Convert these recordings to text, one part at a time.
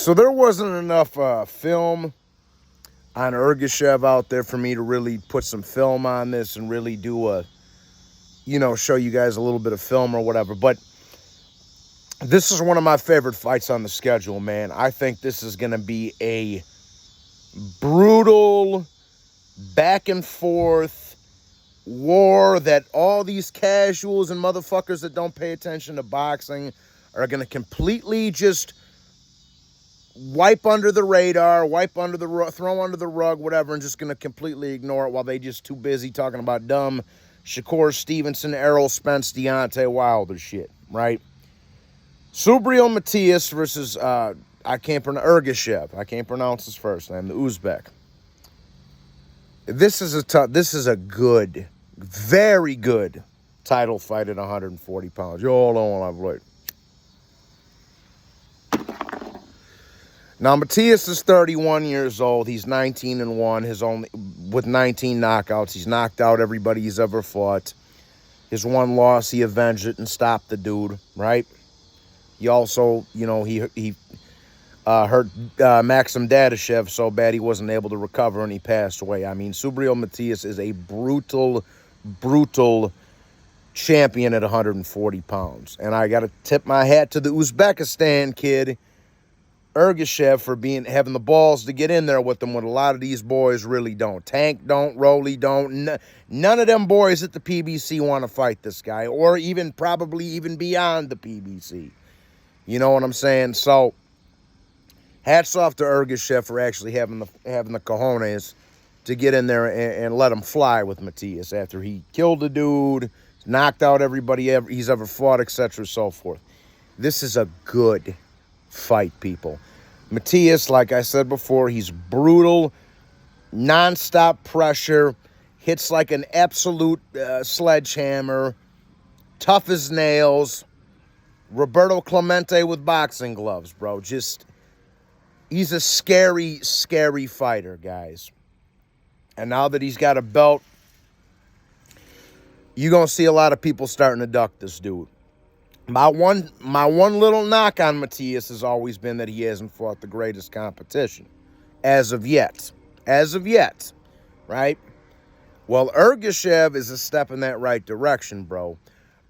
So there wasn't enough film on Ergashev out there for me to really put some film on this and really do show you guys a little bit of film or whatever. But this is one of my favorite fights on the schedule, man. I think this is going to be a brutal back and forth war that all these casuals and motherfuckers that don't pay attention to boxing are going to completely just wipe under the radar, throw under the rug, whatever, and just going to completely ignore it while they just too busy talking about dumb Shakur Stevenson, Errol Spence, Deontay Wilder shit, right? Subriel Matias versus Ergashev. I can't pronounce his first name, the Uzbek. This is a good, very good title fight at 140 pounds. Yo, hold on while I wait. Now, Matias is 31 years old. He's 19-1. With 19 knockouts. He's knocked out everybody he's ever fought. His one loss, he avenged it and stopped the dude, right? He also, he hurt Maxim Dadashev so bad he wasn't able to recover and he passed away. I mean, Subriel Matias is a brutal, brutal champion at 140 pounds. And I got to tip my hat to the Uzbekistan kid, Ergashev, for having the balls to get in there with them when a lot of these boys really don't. Tank don't, Rolly don't. None of them boys at the PBC want to fight this guy, or probably even beyond the PBC. You know what I'm saying? So, hats off to Ergashev for actually having the cojones to get in there and let him fly with Matias after he killed the dude, knocked out everybody he's ever fought, etc., so forth. This is a good fight, people. Matias, like I said before, he's brutal, non-stop pressure, hits like an absolute sledgehammer, tough as nails. Roberto Clemente with boxing gloves, bro. He's a scary, scary fighter, guys. And now that he's got a belt, you're going to see a lot of people starting to duck this dude. My one little knock on Matias has always been that he hasn't fought the greatest competition. As of yet. Right? Well, Ergashev is a step in that right direction, bro.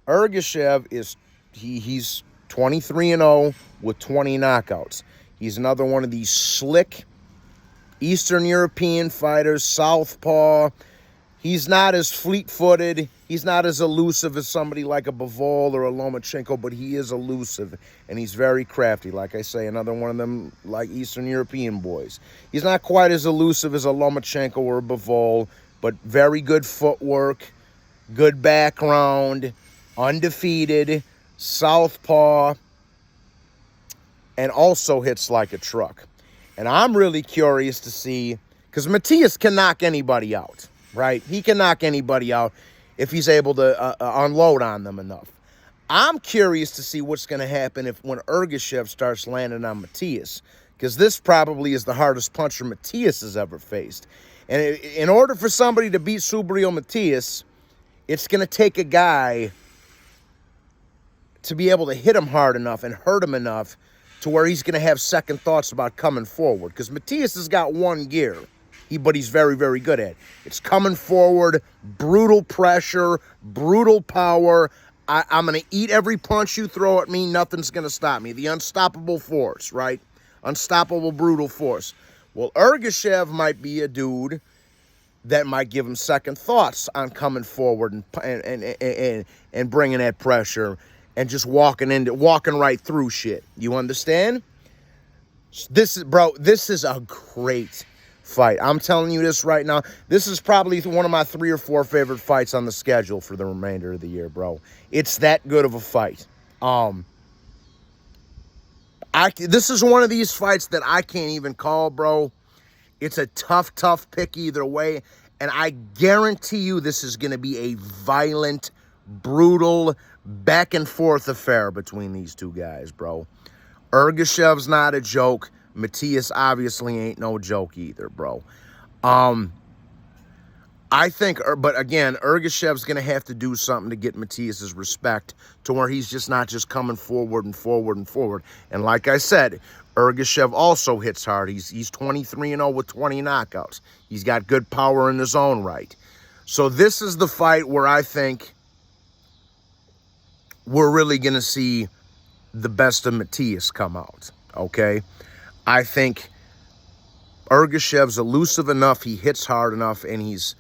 Ergashev is... He's 23-0 with 20 knockouts. He's another one of these slick Eastern European fighters, southpaw. He's not as fleet-footed. He's not as elusive as somebody like a Bivol or a Lomachenko, but he is elusive, and he's very crafty. Like I say, another one of them like Eastern European boys. He's not quite as elusive as a Lomachenko or a Bivol, but very good footwork, good background, undefeated, southpaw, and also hits like a truck. And I'm really curious to see, because Matias can knock anybody out, right? He can knock anybody out if he's able to unload on them enough. I'm curious to see what's going to happen when Ergashev starts landing on Matias, because this probably is the hardest puncher Matias has ever faced. And in order for somebody to beat Subriel Matias, it's going to take a guy to be able to hit him hard enough and hurt him enough to where he's going to have second thoughts about coming forward. Because Matias has got one gear, but he's very, very good at it. It's coming forward, brutal pressure, brutal power. I'm going to eat every punch you throw at me. Nothing's going to stop me. The unstoppable force, right? Unstoppable, brutal force. Well, Ergashev might be a dude that might give him second thoughts on coming forward and bringing that pressure and just walking right through shit. You understand? This is a great fight. I'm telling you this right now. This is probably one of my 3 or 4 favorite fights on the schedule for the remainder of the year, bro. It's that good of a fight. This is one of these fights that I can't even call, bro. It's a tough pick either way. And I guarantee you this is going to be a violent, brutal, back-and-forth affair between these two guys, bro. Ergashev's not a joke. Matias obviously ain't no joke either, bro. I think, but again, Ergashev's going to have to do something to get Matias's respect to where he's just not just coming forward and forward and forward. And like I said, Ergashev also hits hard. He's 23-0 with 20 knockouts. He's got good power in his own right. So this is the fight where I think we're really going to see the best of Matias come out, okay? I think Ergashev's elusive enough, he hits hard enough, and he's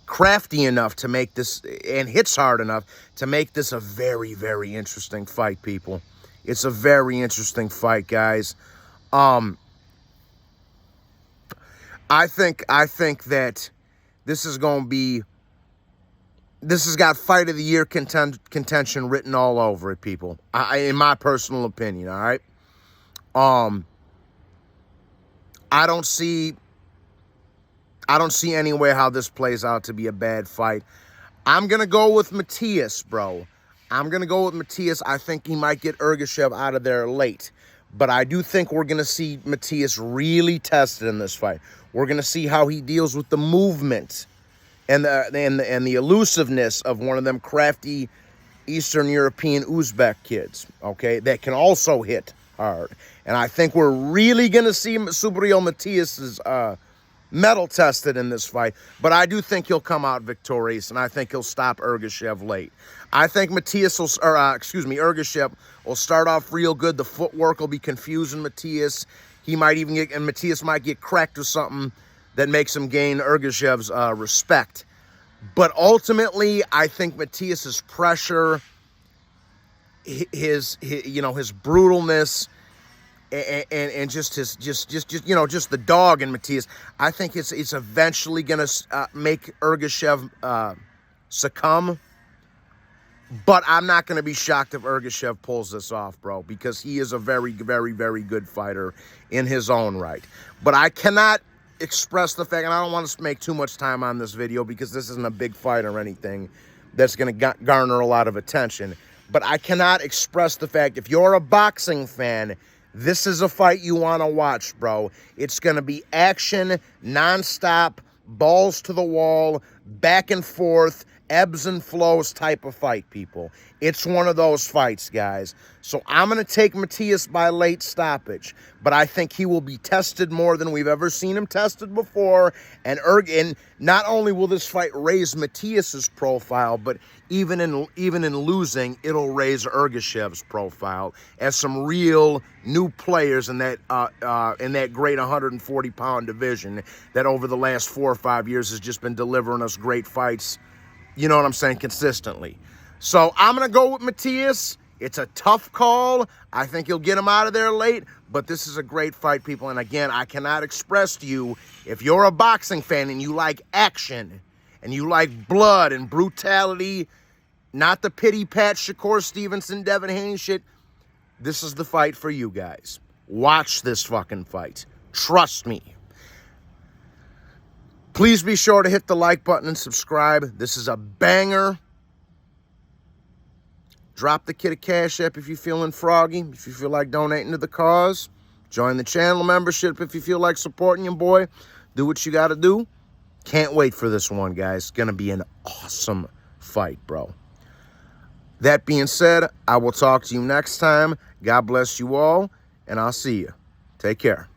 crafty enough to make this, and hits hard enough to make this a very, very interesting fight, people. It's a very interesting fight, guys. I think that this is going to be, this has got Fight of the Year contention written all over it, people. In my personal opinion, all right? I don't see any way how this plays out to be a bad fight. I'm going to go with Matias, bro. I'm going to go with Matias. I think he might get Ergashev out of there late. But I do think we're going to see Matias really tested in this fight. We're going to see how he deals with the movement and the elusiveness of one of them crafty Eastern European Uzbek kids, okay, that can also hit hard. And I think we're really going to see Subriel Matias's metal tested in this fight, but I do think he'll come out victorious, and I think he'll stop Ergashev late. I think Ergashev will start off real good. The footwork will be confusing Matias. He might even get, and Matias might get cracked or something that makes him gain Ergashev's respect. But ultimately, I think Matias's pressure, his brutalness, and just the dog in Matias, I think it's eventually gonna make Ergashev succumb. But I'm not gonna be shocked if Ergashev pulls this off, bro, because he is a very, very, very good fighter in his own right. But I cannot express the fact, and I don't want to make too much time on this video because this isn't a big fight or anything that's gonna garner a lot of attention. But I cannot express the fact, if you're a boxing fan, this is a fight you want to watch, bro. It's going to be action, nonstop, balls to the wall, back and forth, ebbs and flows type of fight, people. It's one of those fights, guys. So I'm going to take Matias by late stoppage, but I think he will be tested more than we've ever seen him tested before. And not only will this fight raise Matias's profile, but even in losing, it'll raise Ergashev's profile as some real new players in that great 140-pound division that over the last 4 or 5 years has just been delivering us great fights. You know what I'm saying? Consistently. So I'm going to go with Matias. It's a tough call. I think he'll get him out of there late, but this is a great fight, people. And again, I cannot express to you, if you're a boxing fan and you like action and you like blood and brutality, not the pity-pat Shakur Stevenson, Devin Haney shit, this is the fight for you guys. Watch this fucking fight. Trust me. Please be sure to hit the like button and subscribe. This is a banger. Drop the kid a Cash App if you're feeling froggy, if you feel like donating to the cause. Join the channel membership if you feel like supporting your boy. Do what you got to do. Can't wait for this one, guys. It's going to be an awesome fight, bro. That being said, I will talk to you next time. God bless you all, and I'll see you. Take care.